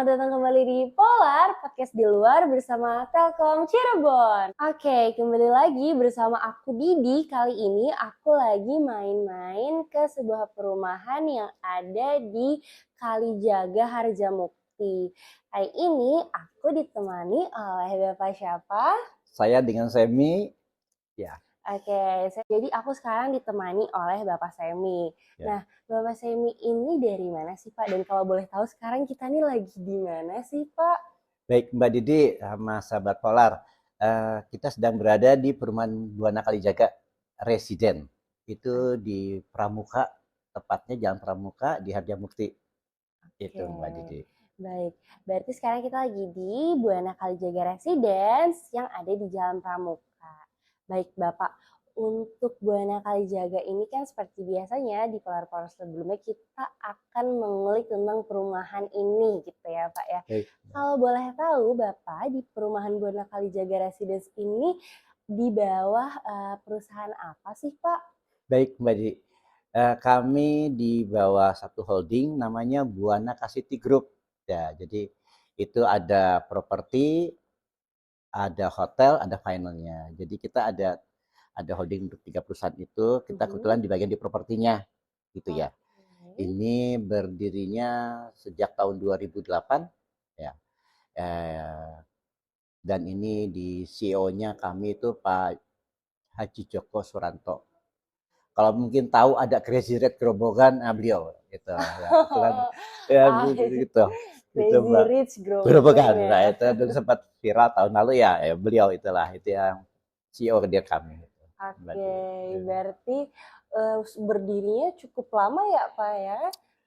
selamat datang kembali di Polar, podcast di luar bersama Telkom Cirebon. Oke, kembali lagi bersama aku Didi. Kali ini aku lagi main-main ke sebuah perumahan yang ada di Kalijaga Harjamukti. Kali ini aku ditemani oleh Bapak siapa? Saya dengan Semi, ya. Oke, jadi aku sekarang ditemani oleh Bapak Semi. Ya. Nah, Bapak Semi ini dari mana sih Pak? Dan kalau boleh tahu sekarang kita nih lagi di mana sih Pak? Baik Mbak Didi sama sahabat Polar, kita sedang berada di perumahan Buana Kalijaga Residen. Itu di Pramuka, tepatnya Jalan Pramuka di Harjamukti. Itu Mbak Didi. Baik, berarti sekarang kita lagi di Buana Kalijaga Residence yang ada di Jalan Pramuka. Baik Bapak, untuk Buana Kalijaga ini kan seperti biasanya di Polar-Polar sebelumnya kita akan mengulik tentang perumahan ini gitu ya Pak ya. Baik. Kalau boleh tahu Bapak, di perumahan Buana Kalijaga Residence ini di bawah perusahaan apa sih Pak? Baik Mbak Didi, kami di bawah satu holding namanya Buana City Group. Ya, jadi itu ada properti, ada hotel, ada finalnya. Jadi kita ada holding untuk 3 perusahaan itu. Kita kebetulan di bagian di propertinya, gitu ya. Ini berdirinya sejak tahun 2008, ya. Dan ini di CEO-nya kami itu Pak Haji Joko Suranto. Kalau mungkin tahu ada Crazy Red Grobogan, beliau gitu ya. Itu kan ya gitu. Itu Crazy Mbak. Rich Grobogan. ya. Nah, itu dulu sempat viral tahun lalu ya, beliau itulah itu yang CEO dia kami. Oke, berarti berdirinya cukup lama ya Pak ya.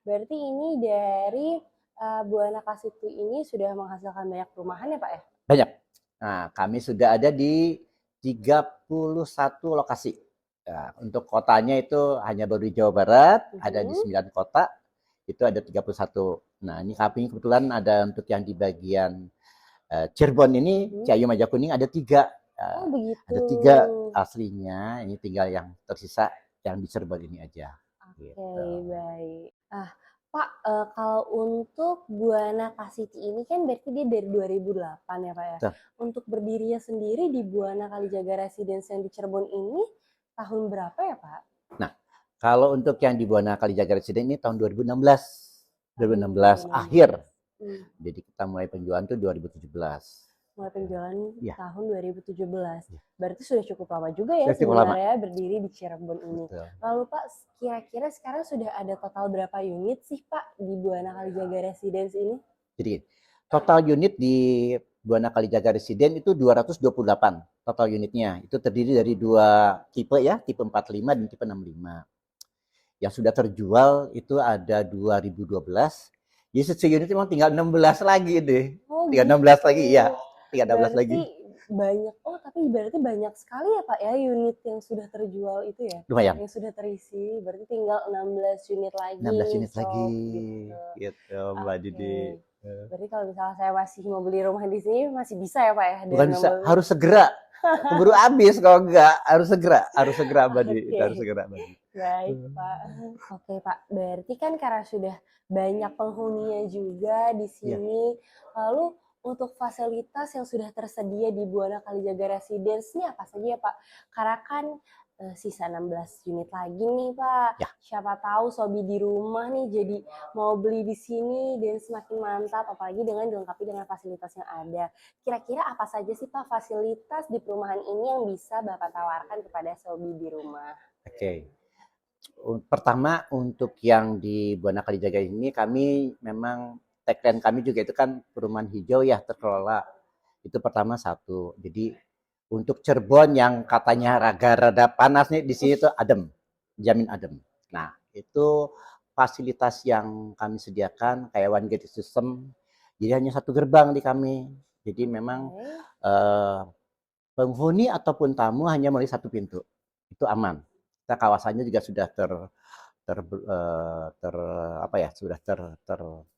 Berarti ini dari Buana Kasitu ini sudah menghasilkan banyak perumahan ya Pak ya? Banyak. Nah, kami sudah ada di 31 lokasi. Ya, untuk kotanya itu hanya baru di Jawa Barat, ada di 9 kota, itu ada 31. Nah, ini kami kebetulan ada untuk yang di bagian Cirebon ini, Ciayu Majakuning ada 3. Oh begitu. Ada 3 aslinya, ini tinggal yang tersisa yang di Cirebon ini aja. Oke, Gitu. baik. Pak, kalau untuk Buana City ini kan berarti dia dari 2008 ya Pak ya. Tuh. Untuk berdirinya sendiri di Buana Kalijaga Residence yang di Cirebon ini tahun berapa ya Pak? Nah, kalau untuk yang di Buana Kalijaga Residen ini tahun 2016. 2016 akhir. Jadi kita mulai penjualan itu 2017. Mulai penjualan Ya. tahun 2017. Ya. Berarti sudah cukup lama juga ya cukup sebenarnya berdiri di Cirebon ini. Betul. Lalu Pak, kira-kira sekarang sudah ada total berapa unit sih Pak di Buana Kalijaga Residence ini? Jadi total unit di Buana Kalijaga Residen itu 228 total unitnya. Itu terdiri dari 2 tipe ya, tipe 45 dan tipe 65. Yang sudah terjual itu ada 2012. Jadi se-unit memang tinggal 16 lagi deh. Oh, tinggal 16 lagi ya. Tinggal 16 lagi. Banyak. Oh, tapi berarti banyak sekali ya Pak ya unit yang sudah terjual itu ya. Lumayan. Yang sudah terisi. Berarti tinggal 16 unit lagi. 16 unit lagi. Gitu Mbak Didi. Berarti kalau misalnya saya masih mau beli rumah di sini masih bisa ya Pak ya? Bukan bisa, harus segera. Keburu habis kalau enggak, harus segera Mbak Didi. Harus segera Mbak Didi. Baik Pak. Oke Pak, berarti kan karena sudah banyak penghuninya juga di sini. Ya. Lalu untuk fasilitas yang sudah tersedia di Buana Kalijaga Residence ini apa saja ya Pak? Karena kan sisa 16 unit lagi nih Pak. Ya. Siapa tahu sobi di rumah nih jadi mau beli di sini dan semakin mantap, apalagi dengan dilengkapi dengan fasilitas yang ada. Kira-kira apa saja sih Pak fasilitas di perumahan ini yang bisa Bapak tawarkan kepada sobi di rumah? Oke. Pertama untuk yang di Buana Kalijaga ini kami memang tagline kami juga itu kan perumahan hijau ya terkelola. Itu pertama satu. Jadi untuk Cirebon yang katanya rada panas nih di sini tuh adem, jamin adem. Nah itu fasilitas yang kami sediakan kayak one gate system. Jadi hanya 1 gerbang di kami. Jadi memang penghuni ataupun tamu hanya melalui 1 pintu. Itu aman. Kita kawasannya juga sudah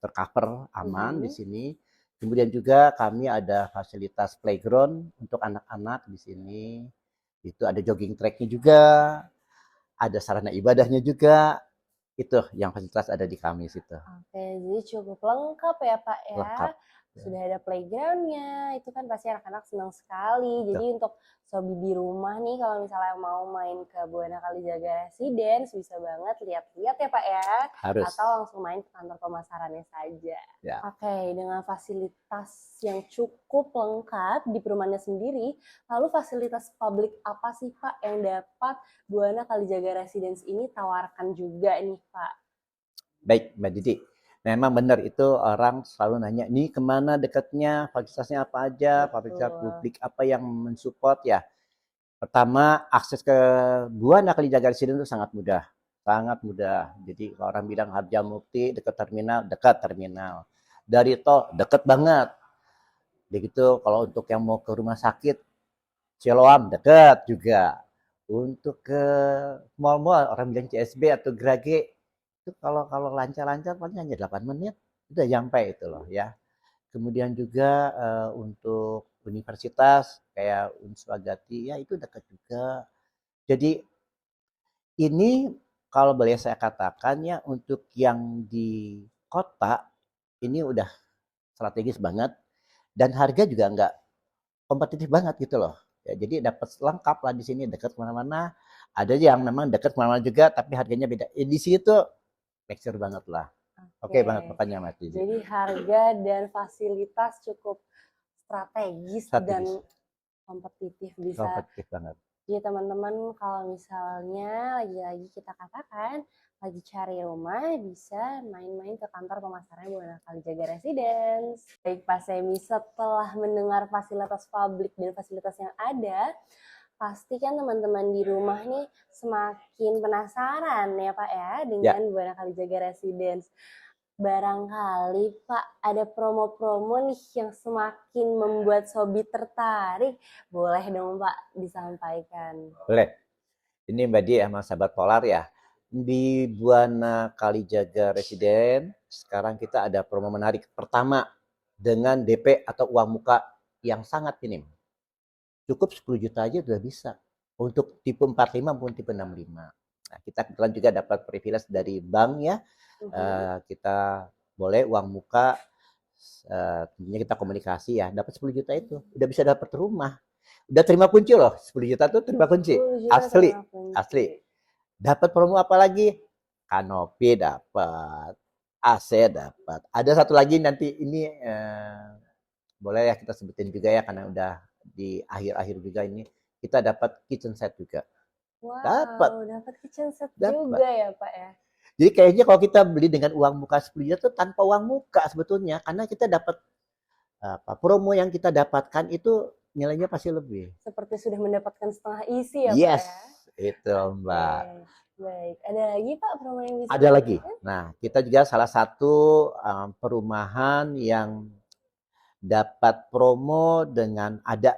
tercover aman di sini. Kemudian juga kami ada fasilitas playground untuk anak-anak di sini. Itu ada jogging tracknya juga, ada sarana ibadahnya juga. Itu yang fasilitas ada di kami situ. Oke, jadi cukup lengkap ya Pak ya. Lengkap. Sudah ada playgroundnya, itu kan pasti anak-anak senang sekali. Tuh, Jadi untuk sobi di rumah nih, kalau misalnya mau main ke Buana Kalijaga Residence, bisa banget lihat-lihat ya Pak ya. harus. Atau langsung main ke kantor pemasarannya saja. Ya. Oke, dengan fasilitas yang cukup lengkap di perumahannya sendiri, lalu fasilitas publik apa sih Pak yang dapat Buana Kalijaga Residence ini tawarkan juga nih Pak? Baik, Mbak Didi. Memang benar itu orang selalu nanya, nih kemana dekatnya, fasilitasnya apa aja, fasilitas Betul. publik apa yang mensupport ya. Pertama, akses ke Buana Kalijaga Residen itu sangat mudah. Sangat mudah. Jadi kalau orang bilang Harjamukti dekat terminal, dekat terminal. Dari tol, dekat banget. Begitu kalau untuk yang mau ke rumah sakit, Siloam dekat juga. Untuk ke mall-mall, orang bilang CSB atau Grage, itu kalau lancar-lancar paling hanya 8 menit udah sampai itu loh ya. Kemudian juga untuk universitas kayak Unswagati ya itu dekat juga. Jadi ini kalau boleh saya katakan ya untuk yang di kota ini udah strategis banget dan harga juga nggak kompetitif banget gitu loh. Ya, jadi dapat lengkap lah di sini dekat kemana-mana. Ada yang memang dekat kemana-mana juga tapi harganya beda. Di situ make sure banget lah. Oke banget Oke, makanya Mas Didi. jadi harga dan fasilitas cukup strategis dan Strategis, kompetitif bisa. kompetitif banget. Jadi teman-teman kalau misalnya lagi-lagi kita katakan lagi cari rumah bisa main-main ke kantor pemasaran Buana Kalijaga Residence. Baik Pak Semi, setelah mendengar fasilitas publik dan fasilitas yang ada, pasti kan teman-teman di rumah nih semakin penasaran ya Pak ya Ya, dengan Buana Kalijaga Residence. Barangkali Pak ada promo-promo nih yang semakin membuat Sobi tertarik. Boleh dong Pak disampaikan. boleh. Ini Mbak Di sama sahabat Polar ya. Di Buana Kalijaga Residen, sekarang kita ada promo menarik. Pertama, dengan DP atau uang muka yang sangat minim. Cukup 10 juta aja udah bisa. Untuk tipe 45 maupun tipe 65. Nah, kita kebetulan juga dapat privilege dari bank ya. Kita boleh uang muka, tentunya kita komunikasi ya. Dapat 10 juta itu. Udah bisa dapat rumah. Udah terima kunci loh. 10 juta tuh terima kunci. 10 juta Asli. terima kunci. Asli. Dapat promo apa lagi? Kanopi dapat. AC dapat. Ada satu lagi nanti ini boleh ya kita sebutin juga ya karena udah di akhir-akhir juga ini kita dapat kitchen set juga. Dapat, Wow, dapat kitchen set dapat. juga ya Pak ya. Jadi kayaknya kalau kita beli dengan uang muka 10 juta tuh tanpa uang muka sebetulnya karena kita dapat apa promo yang kita dapatkan itu nilainya pasti lebih. Seperti sudah mendapatkan setengah isi ya Pak Yes, ya. itu Mbak. Oke, baik. Ada lagi Pak promo yang bisa Ada lagi. diberikan? Nah, kita juga salah satu perumahan yang dapat promo dengan ada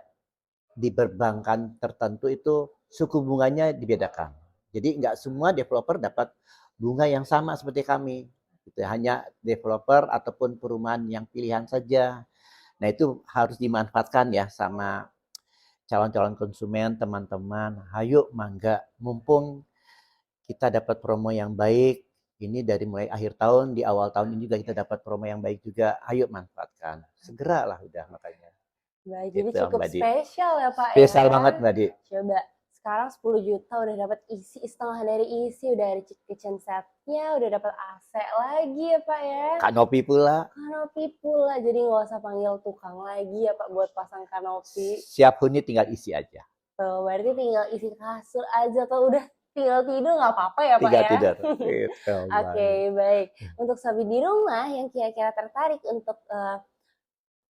di perbankan tertentu itu suku bunganya dibedakan. Jadi nggak semua developer dapat bunga yang sama seperti kami. Gitu. Hanya developer ataupun perumahan yang pilihan saja. Nah itu harus dimanfaatkan ya sama calon-calon konsumen, teman-teman. Hayo mangga, mumpung kita dapat promo yang baik. Ini dari mulai akhir tahun, di awal tahun ini juga kita dapat promo yang baik juga. Ayo manfaatkan. Segeralah udah makanya. Baik, jadi Itu cukup Mbak Di. spesial ya Pak Spesial ya. banget Mbak Di. Coba sekarang 10 juta udah dapat isi setengah dari isi, udah ada kitchen setnya, udah dapat AC lagi ya Pak ya. Kanopi pula. Kanopi pula, jadi nggak usah panggil tukang lagi ya Pak buat pasang kanopi. Siap huni tinggal isi aja. Tuh, berarti tinggal isi kasur aja atau udah tinggal tidur nggak apa-apa ya Pak Tinggal ya. tidur. Gitu, Oke, baik. Untuk sobi di rumah yang kira-kira tertarik untuk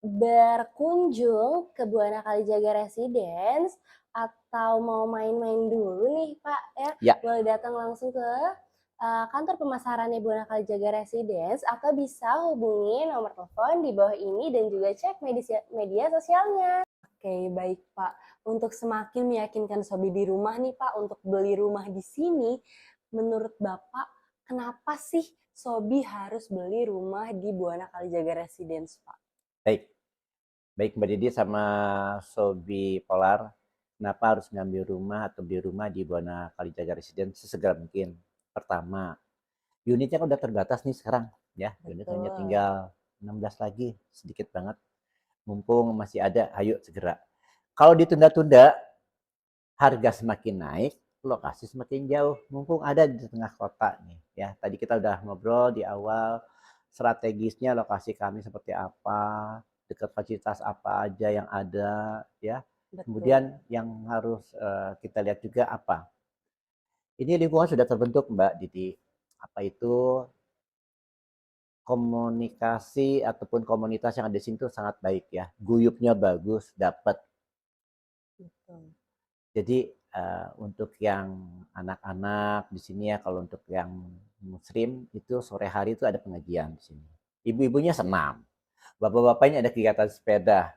berkunjung ke Buana Kalijaga Residence atau mau main-main dulu nih Pak Ya. boleh datang langsung ke kantor pemasarannya Buana Kalijaga Residence atau bisa hubungi nomor telepon di bawah ini dan juga cek media sosialnya. Oke, baik Pak. Untuk semakin meyakinkan sobi di rumah nih Pak untuk beli rumah di sini, menurut Bapak kenapa sih sobi harus beli rumah di Buana Kalijaga Residence Pak? Baik. Baik Mbak Didi sama Sobi Polar, kenapa harus ngambil rumah atau beli rumah di Buana Kalijaga Residen sesegera mungkin? Pertama, unitnya kan udah terbatas nih sekarang ya, unit hanya Betul. tinggal 16 lagi, sedikit banget. Mumpung masih ada, ayo segera. Kalau ditunda-tunda, harga semakin naik, lokasi semakin jauh. Mumpung ada di tengah kota nih, ya. Tadi kita udah ngobrol di awal strategisnya lokasi kami seperti apa, dekat fasilitas apa aja yang ada, ya. Betul. Kemudian yang harus kita lihat juga apa. Ini lingkungan sudah terbentuk, Mbak Didi. Apa itu komunikasi ataupun komunitas yang ada di sini tuh sangat baik ya. Guyupnya bagus, dapat. Betul. Jadi untuk yang anak-anak di sini ya, kalau untuk yang muslim itu sore hari itu ada pengajian di sini. Ibu-ibunya senam, bapak-bapaknya ada kegiatan sepeda.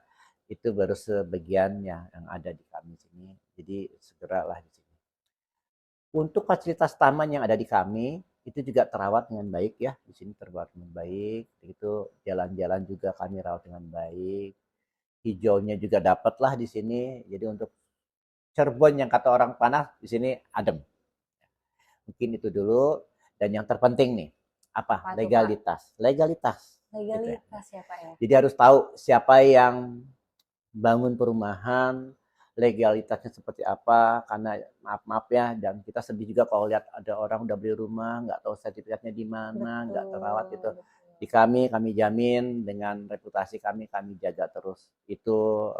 Itu baru sebagiannya yang ada di kami sini. Jadi segeralah di sini. Untuk fasilitas taman yang ada di kami itu juga terawat dengan baik ya. Di sini terawat dengan baik. Itu jalan-jalan juga kami rawat dengan baik. Hijaunya juga dapatlah di sini. Jadi untuk Cirebon yang kata orang panas di sini adem. Mungkin itu dulu. Dan yang terpenting nih, apa? Apa tuh, Pak? Legalitas. Legalitas. Gitu ya. Legalitas ya, Pak ya? Jadi harus tahu siapa yang bangun perumahan, legalitasnya seperti apa, karena maaf-maaf ya, dan kita sedih juga kalau lihat ada orang udah beli rumah, nggak tahu sertifikatnya di mana, nggak terawat gitu. Betul, Di kami jamin dengan reputasi kami jaga terus. Itu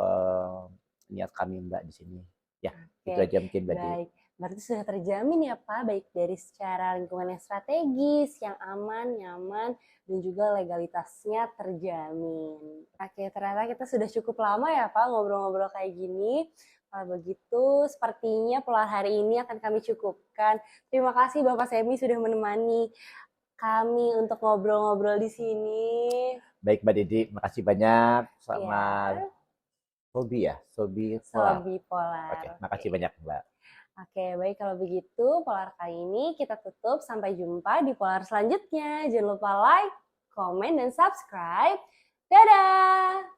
niat kami Mbak di sini. Ya, itu oke, aja mungkin Mbak Di. baik. Berarti sudah terjamin ya Pak, baik dari secara lingkungan yang strategis, yang aman, nyaman, dan juga legalitasnya terjamin. Oke, ternyata kita sudah cukup lama ya Pak ngobrol-ngobrol kayak gini. Kalau begitu, sepertinya pola hari ini akan kami cukupkan. Terima kasih Bapak Semi sudah menemani kami untuk ngobrol-ngobrol di sini. Baik Mbak Didi, makasih banyak. Selamat Ya, Sobi ya, Sobi Polar. Sobi Polar. Oke, Oke. makasih banyak Mbak. Oke, baik kalau begitu Polar kali ini kita tutup. Sampai jumpa di Polar selanjutnya. Jangan lupa like, komen, dan subscribe. Dadah!